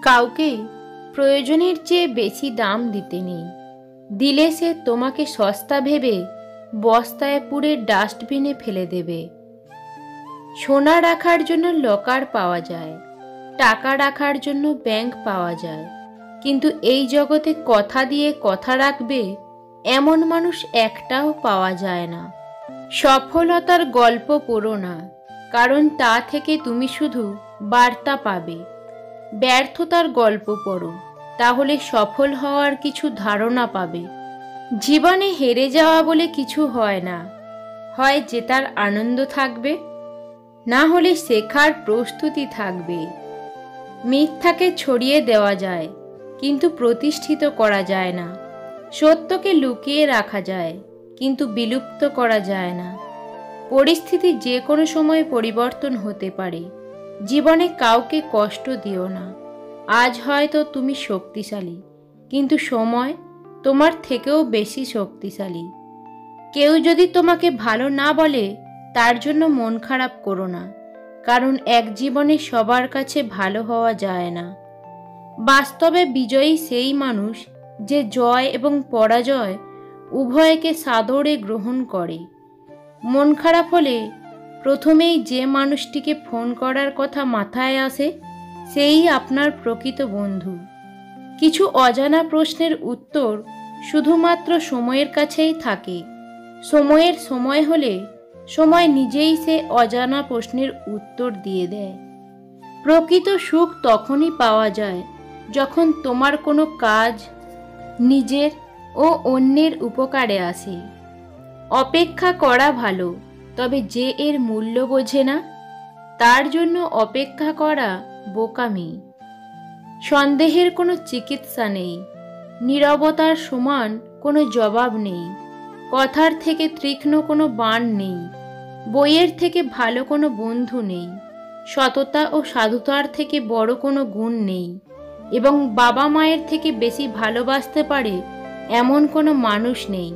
কাউকে প্রয়োজনের চেয়ে বেশি দাম দিতে নেই। দিলে সে তোমাকে সস্তা ভেবে বস্তায় পুরে ডাস্টবিনে ফেলে দেবে। সোনা রাখার জন্য লকার পাওয়া যায়, টাকা রাখার জন্য ব্যাংক পাওয়া যায়, কিন্তু এই জগতে কথা দিয়ে কথা রাখবে এমন মানুষ একটাও পাওয়া যায় না। সফলতার গল্প পড়ো না, কারণ তা থেকে তুমি শুধু বার্তা পাবে। ব্যর্থতার গল্প পড়ো, তাহলে সফল হওয়ার কিছু ধারণা পাবে। জীবনে হেরে যাওয়া বলে কিছু হয় না, হয় জেতার আনন্দ থাকবে, না হলে শেখার প্রস্তুতি থাকবে। মিথ্যাকে ছড়িয়ে দেওয়া যায়, কিন্তু প্রতিষ্ঠিত করা যায় না। সত্যকে লুকিয়ে রাখা যায়, কিন্তু বিলুপ্ত করা যায় না। পরিস্থিতি যে কোনো সময় পরিবর্তন হতে পারে। জীবনে কাউকে কষ্ট দিও না। আজ হয়তো তুমি শক্তিশালী, কিন্তু সময় তোমার থেকেও বেশি শক্তিশালী। কেউ যদি তোমাকে ভালো না বলে, তার জন্য মন খারাপ করো না, কারণ এক জীবনে সবার কাছে ভালো হওয়া যায় না। বাস্তবে বিজয়ী সেই মানুষ যে জয় এবং পরাজয় উভয়কে সাদরে গ্রহণ করে। মন খারাপ হলে প্রথমেই যে মানুষটিকে ফোন করার কথা মাথায় আসে, সেই আপনার প্রকৃত বন্ধু। কিছু অজানা প্রশ্নের উত্তর শুধুমাত্র সময়ের কাছেই থাকে। সময়ের সময় হলে সময় নিজেই সে অজানা প্রশ্নের উত্তর দিয়ে দেয়। প্রকৃত সুখ তখনই পাওয়া যায় যখন তোমার কোনো কাজ নিজের ও অন্যের উপকারে আসে। অপেক্ষা করা ভালো, তবে যে এর মূল্য বোঝে না, তার জন্য অপেক্ষা করা বোকামি। সন্দেহের কোনো চিকিৎসা নেই, নীরবতার সমান কোনো জবাব নেই, কথার থেকে তীক্ষ্ণ কোনো বাণ নেই, বইয়ের থেকে ভালো কোনো বন্ধু নেই, সততা ও সাধুতার থেকে বড় কোনো গুণ নেই, এবং বাবা মায়ের থেকে বেশি ভালোবাসতে পারে এমন কোনো মানুষ নেই।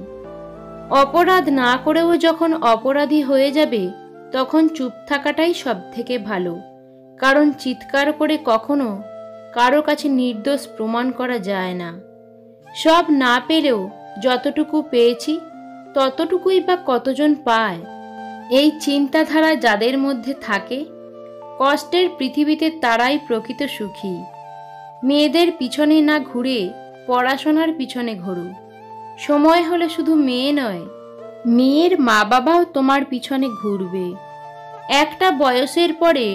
অপরাধ না করেও যখন অপরাধী হয়ে যাবে, তখন চুপ থাকাটাই সব থেকে ভালো, কারণ চিৎকার করে কখনো কারো কাছে নির্দোষ প্রমাণ করা যায় না। সব না পেলেও যতটুকু পেয়েছি ততটুকুই বা কতজন পায়, এই চিন্তাধারা যাদের মধ্যে থাকে, কষ্টের পৃথিবীতে তারাই প্রকৃত সুখী। মেয়েদের পিছনে না ঘুরে পড়াশোনার পিছনে ঘোরো। সময় হলে শুধু মেয়ে নয়, মেয়ের মা বাবাও তোমার পিছনে ঘুরবে। একটা বয়সের পরে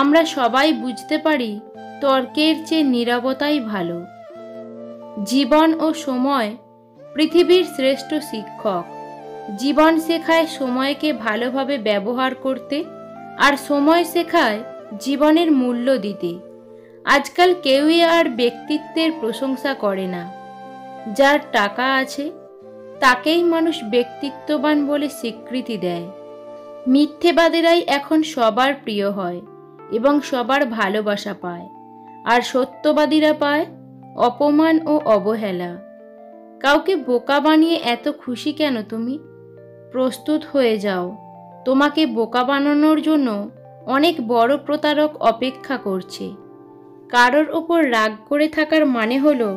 আমরা সবাই বুঝতে পারি তর্কের চেয়ে নীরবতাই ভালো। জীবন ও সময় পৃথিবীর শ্রেষ্ঠ শিক্ষক। জীবন শেখায় সময়কে ভালোভাবে ব্যবহার করতে, আর সময় শেখায় জীবনের মূল্য দিতে। আজকাল কেউই আর ব্যক্তিত্বের প্রশংসা করে না। যার টাকা আছে তাকেই মানুষ ব্যক্তিত্ববান বলে স্বীকৃতি দেয়। মিথ্যেবাদীরাই এখন সবার প্রিয় হয় এবং সবার ভালোবাসা পায়, আর সত্যবাদীরা পায় অপমান ও অবহেলা। কাউকে বোকা বানিয়ে এত খুশি কেন তুমি? প্রস্তুত হয়ে যাও, তোমাকে বোকা বানানোর জন্য অনেক বড় প্রতারক অপেক্ষা করছে। কারোর ওপর রাগ করে থাকার মানে হলো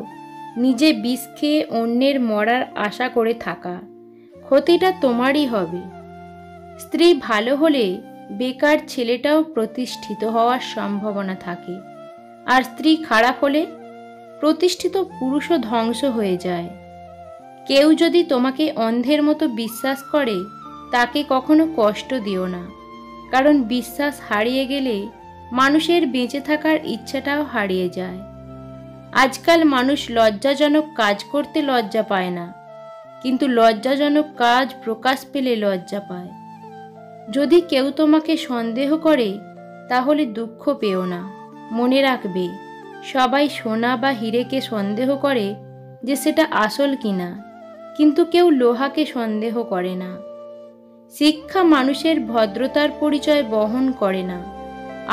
নিজে বিষ খেয়ে অন্যের মরার আশা করে থাকা। ক্ষতিটা তোমারই হবে। স্ত্রী ভালো হলে বেকার ছেলেটাও প্রতিষ্ঠিত হওয়ার সম্ভাবনা থাকে, আর স্ত্রী খারাপ হলে প্রতিষ্ঠিত পুরুষও ধ্বংস হয়ে যায়। কেউ যদি তোমাকে অন্ধের মতো বিশ্বাস করে, তাকে কখনো কষ্ট দিও না, কারণ বিশ্বাস হারিয়ে গেলে মানুষের বেঁচে থাকার ইচ্ছাটাও হারিয়ে যায়। আজকাল মানুষ লজ্জাজনক কাজ করতে লজ্জা পায় না, কিন্তু লজ্জাজনক কাজ প্রকাশ পেলে লজ্জা পায়। যদি কেউ তোমাকে সন্দেহ করে, তাহলে দুঃখ পেও না। মনে রাখবে, সবাই সোনা বা হীরেকে সন্দেহ করে যে সেটা আসল কিনা, কিন্তু কেউ লোহাকে সন্দেহ করে না। শিক্ষা মানুষের ভদ্রতার পরিচয় বহন করে না,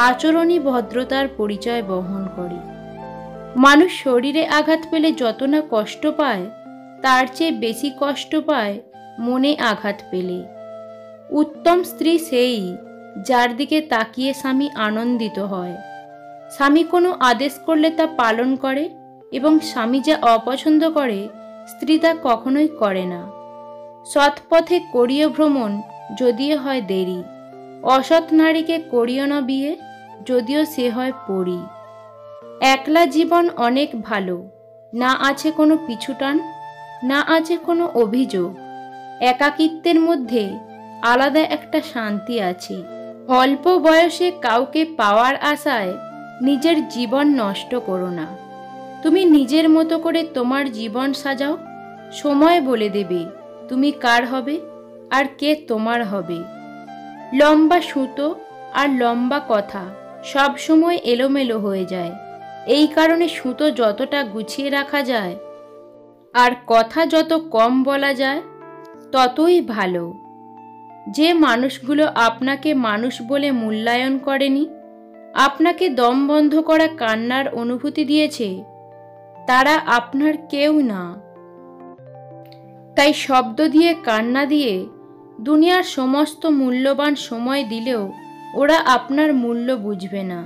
আচরণই ভদ্রতার পরিচয় বহন করে। মানুষ শরীরে আঘাত পেলে যত না কষ্ট পায়, তার চেয়ে বেশি কষ্ট পায় মনে আঘাত পেলে। উত্তম স্ত্রী সেই, যার দিকে তাকিয়ে স্বামী আনন্দিত হয়। স্বামী কোনো আদেশ করলে তা পালন করে এবং স্বামী যা অপছন্দ করে স্ত্রী তা কখনোই করে না। সৎ পথে করিও ভ্রমণ, যদিও হয় দেরি। অসৎ নারীকে করিও না বিয়ে, যদিও সে হয় পরী। একলা জীবন অনেক ভালো, না আছে কোনো পিছুটান, না আছে কোনো অভিযোগ। একাকিত্বের মধ্যে আলাদা একটা শান্তি আছে। অল্প বয়সে কাউকে পাওয়ার আশায় নিজের জীবন নষ্ট করো না। তুমি নিজের মতো করে তোমার জীবন সাজাও। সময় বলে দেবে তুমি কার হবে আর কে তোমার হবে। লম্বা সুতো আর লম্বা কথা সব সময় এলোমেলো হয়ে যায়। এই কারণে সুতো যতটা গুছিয়ে রাখা যায় আর কথা যত কম বলা যায় ততই ভালো। যে মানুষগুলো আপনাকে মানুষ বলে মূল্যায়ন করেনি, আপনাকে দম বন্ধ করা কান্নার অনুভূতি দিয়েছে, তারা আপনার কেউ না। তাই শব্দ দিয়ে কান্না দিয়ে দুনিয়ার সমস্ত মূল্যবান সময় দিলেও ওরা আপনার মূল্য বুঝবে না।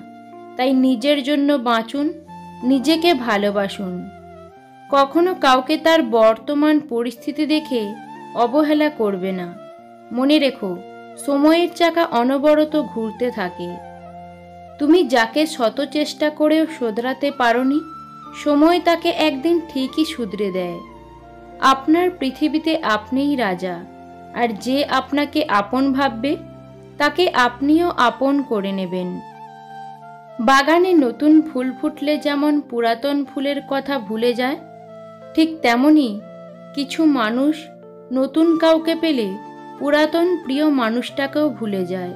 তাই নিজের জন্য বাঁচুন, নিজেকে ভালোবাসুন। কখনো কাউকে তার বর্তমান পরিস্থিতি দেখে অবহেলা করবে না। মনে রেখো, সময়ের চাকা অনবরত ঘুরতে থাকে। তুমি যাকে শত চেষ্টা করেও শোধরাতে পারোনি, সময় তাকে একদিন ঠিকই শুধরে দেয়। আপনার পৃথিবীতে আপনিই রাজা, আর যে আপনাকে আপন ভাববে তাকে আপনিও আপন করে নেবেন। বাগানে নতুন ফুল ফুটলে যেমন পুরাতন ফুলের কথা ভুলে যায়, ঠিক তেমনি কিছু মানুষ নতুন কাউকে পেলে পুরাতন প্রিয় মানুষটাকেও ভুলে যায়।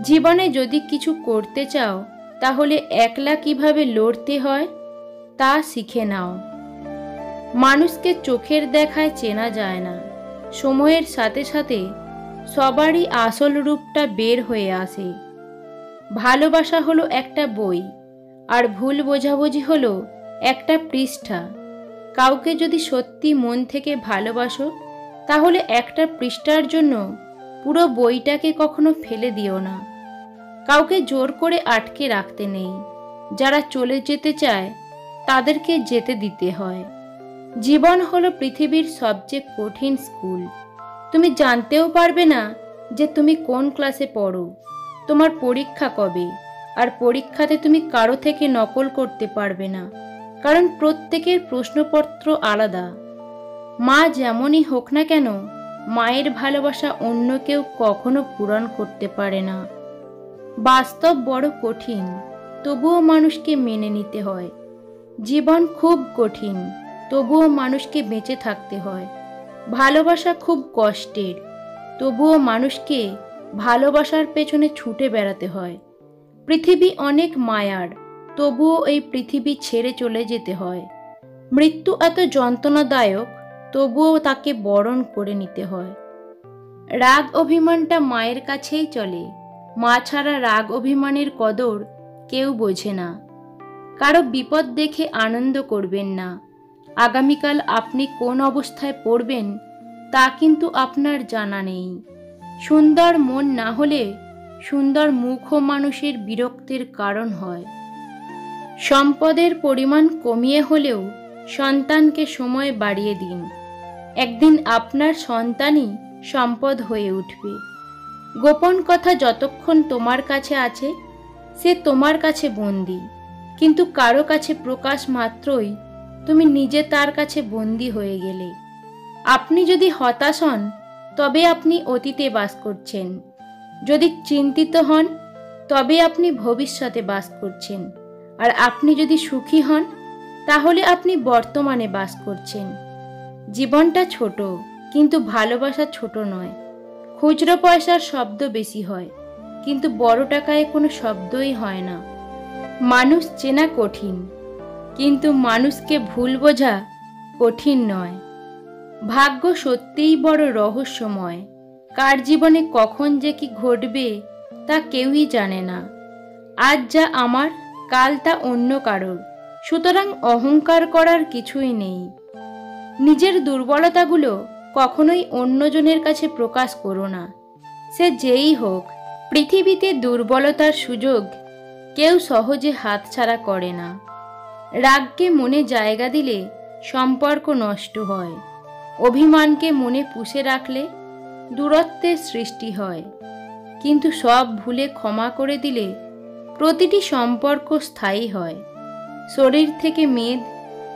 জীবনে যদি কিছু করতে চাও তাহলে একলা কিভাবে লড়তে হয় তা শিখে নাও। মানুষকে চোখের দেখায় চেনা যায় না, সময়ের সাথে সাথে সবারই আসল রূপটা বের হয়ে আসে। ভালোবাসা হলো একটা বই, আর ভুল বোঝাবুঝি হলো একটা পৃষ্ঠা। কাউকে যদি সত্যি মন থেকে ভালোবাসো তাহলে একটা পৃষ্ঠার জন্য পুরো বইটাকে কখনো ফেলে দিও না। কাউকে জোর করে আটকে রাখতে নেই। যারা চলে যেতে চায় তাদেরকে যেতে দিতে হয়। জীবন হলো পৃথিবীর সবচেয়ে কঠিন স্কুল। তুমি জানতেও পারবে না যে তুমি কোন ক্লাসে পড়ো, তোমার পরীক্ষা কবে, আর পরীক্ষাতে তুমি কারো থেকে নকল করতে পারবে না, কারণ প্রত্যেকের প্রশ্নপত্র আলাদা। মা যেমনই হোক না কেন, মায়ের ভালোবাসা অন্য কেউ কখনো পূরণ করতে পারে না। বাস্তব বড় কঠিন, তবুও মানুষকে মেনে নিতে হয়। জীবন খুব কঠিন, তবুও মানুষকে বেঁচে থাকতে হয়। ভালোবাসা খুব কষ্টের, তবুও মানুষকে ভালোবাসার পেছনে ছুটে বেড়াতে হয়। পৃথিবী অনেক মায়ার, তবুও এই পৃথিবী ছেড়ে চলে যেতে হয়। মৃত্যু এত যন্ত্রণাদায়ক, তবুও তাকে বরণ করে নিতে হয়। রাগ অভিমানটা মায়ের কাছেই চলে। মা ছাড়া রাগ অভিমানের কদর কেউ বোঝে না। কারো বিপদ দেখে আনন্দ করবেন না। আগামীকাল আপনি কোন অবস্থায় পড়বেন তা কিন্তু আপনার জানা নেই। সুন্দর মন না হলে সুন্দর মুখও মানুষের বিরক্তির কারণ হয়। সম্পদের পরিমাণ কমিয়ে হলেও সন্তানকে সময় বাড়িয়ে দিন। একদিন আপনার সন্তানই সম্পদ হয়ে উঠবে। গোপন কথা যতক্ষণ তোমার কাছে আছে সে তোমার কাছে বন্দী, কিন্তু কারো কাছে প্রকাশ মাত্রই তুমি নিজে তার কাছে বন্দী হয়ে গেলে। আপনি যদি হতাশ হন তবে আপনি অতীতে বাস করছেন, যদি চিন্তিত হন তবে আপনি ভবিষ্যতে বাস করছেন, আর আপনি যদি সুখী হন তাহলে আপনি বর্তমানে বাস করছেন। জীবনটা ছোট, কিন্তু ভালোবাসা ছোট নয়। খুচরো পয়সার শব্দ বেশি হয়, কিন্তু বড় টাকায় কোনো শব্দই হয় না। মানুষ চেনা কঠিন, কিন্তু মানুষকে ভুল বোঝা কঠিন নয়। ভাগ্য সত্যিই বড় রহস্যময়। কার জীবনে কখন যে কি ঘটবে তা কেউই জানে না। আজ যা আমার, কাল তা অন্য কারোর, সুতরাং অহংকার করার কিছুই নেই। নিজের দুর্বলতাগুলো কখনোই অন্যজনের কাছে প্রকাশ করো না, সে যেই হোক। পৃথিবীতে দুর্বলতার সুযোগ কেউ সহজে হাতছাড়া করে না। রাগকে মনে জায়গা দিলে সম্পর্ক নষ্ট হয়। অভিমানকে মনে পুষে রাখলে দূরত্বের সৃষ্টি হয়। কিন্তু সব ভুলে ক্ষমা করে দিলে প্রতিটি সম্পর্ক স্থায়ী হয়। শরীর থেকে মেদ,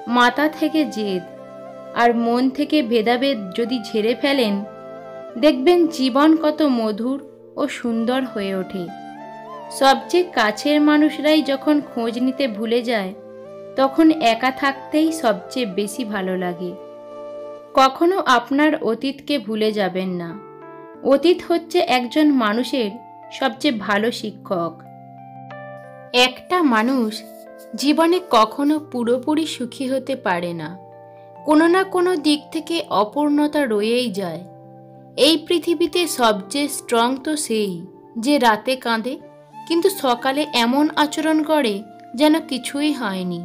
মাথা থেকে জেদ আর মন থেকে ভেদাভেদ যদি ঝেড়ে ফেলেন, দেখবেন জীবন কত মধুর ও সুন্দর হয়ে ওঠে। সবচেয়ে কাছের মানুষরাই যখন খোঁজ নিতে ভুলে যায়, তখন একা থাকতেই সবচেয়ে বেশি ভালো লাগে। কখনো আপনার অতীতকে ভুলে যাবেন না। অতীত হচ্ছে একজন মানুষের সবচেয়ে ভালো শিক্ষক। একটা মানুষ জীবনে কখনো পুরোপুরি সুখী হতে পারে না। কোনো না কোনো দিক থেকে অপূর্ণতা রয়েই যায়। এই পৃথিবীতে সবচেয়ে স্ট্রং তো সেই যে রাতে কাঁদে কিন্তু সকালে এমন আচরণ করে যেন কিছুই হয়নি।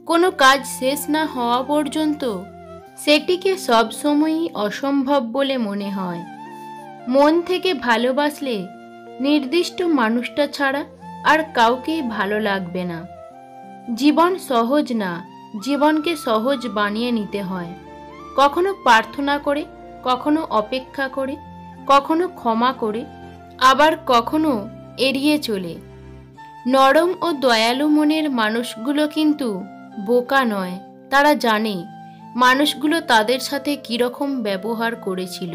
কোনো কাজ শেষ না হওয়া পর্যন্ত সেটিকে সবসময়ই অসম্ভব বলে মনে হয়। মন থেকে ভালোবাসলে নির্দিষ্ট মানুষটা ছাড়া আর কাউকেই ভালো লাগবে না। জীবন সহজ না, জীবনকে সহজ বানিয়ে নিতে হয়। কখনো প্রার্থনা করে, কখনো অপেক্ষা করে, কখনো ক্ষমা করে, আবার কখনো এড়িয়ে চলে। নরম ও দয়ালু মনের মানুষগুলো কিন্তু বোকা নয়। তারা জানে মানুষগুলো তাদের সাথে কীরকম ব্যবহার করেছিল,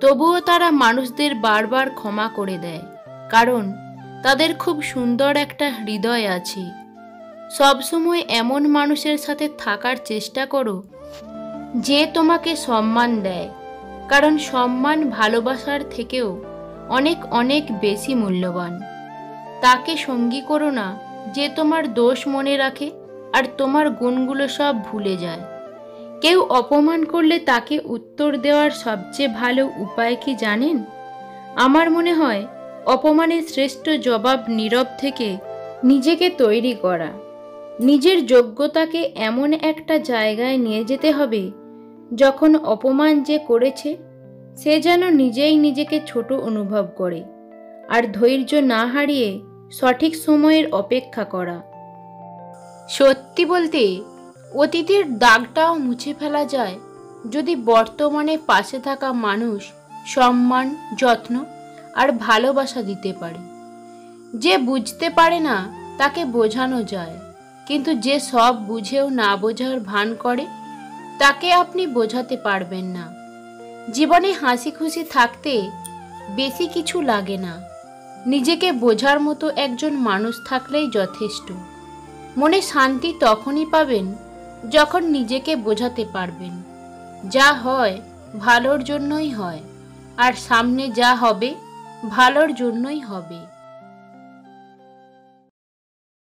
তবুও তারা মানুষদের বারবার ক্ষমা করে দেয়, কারণ তাদের খুব সুন্দর একটা হৃদয় আছে। সবসময় এমন মানুষের সাথে থাকার চেষ্টা করো যে তোমাকে সম্মান দেয়, কারণ সম্মান ভালোবাসার থেকেও অনেক অনেক বেশি মূল্যবান। তাকে সঙ্গী করো না যে তোমার দোষ মনে রাখে আর তোমার গুণগুলো সব ভুলে যায়। কেউ অপমান করলে তাকে উত্তর দেওয়ার সবচেয়ে ভালো উপায় কি জানেন? আমার মনে হয় অপমানের শ্রেষ্ঠ জবাব নীরব থেকে নিজেকে তৈরি করা। নিজের যোগ্যতাকে এমন একটা জায়গায় নিয়ে যেতে হবে যখন অপমান যে করেছে সে যেন নিজেই নিজেকে ছোট অনুভব করে, আর ধৈর্য না হারিয়ে সঠিক সময়ের অপেক্ষা করা। সত্যি বলতে অতীতের দাগটাও মুছে ফেলা যায় যদি বর্তমানে পাশে থাকা মানুষ সম্মান, যত্ন আর ভালোবাসা দিতে পারে। যে বুঝতে পারে না তাকে বোঝানো যায়, কিন্তু যে সব বুঝেও না বোঝার ভান করে তাকে আপনি বোঝাতে পারবেন না। জীবনে হাসি খুশি থাকতে বেশি কিছু লাগে না। নিজেকে বোঝার মতো একজন মানুষ থাকলেই যথেষ্ট। মনে শান্তি তখনই পাবেন যখন নিজেকে বোঝাতে পারবেন। যা হয় ভালোর জন্যই হয়, আর সামনে যা হবে ভালোর জন্যই হবে।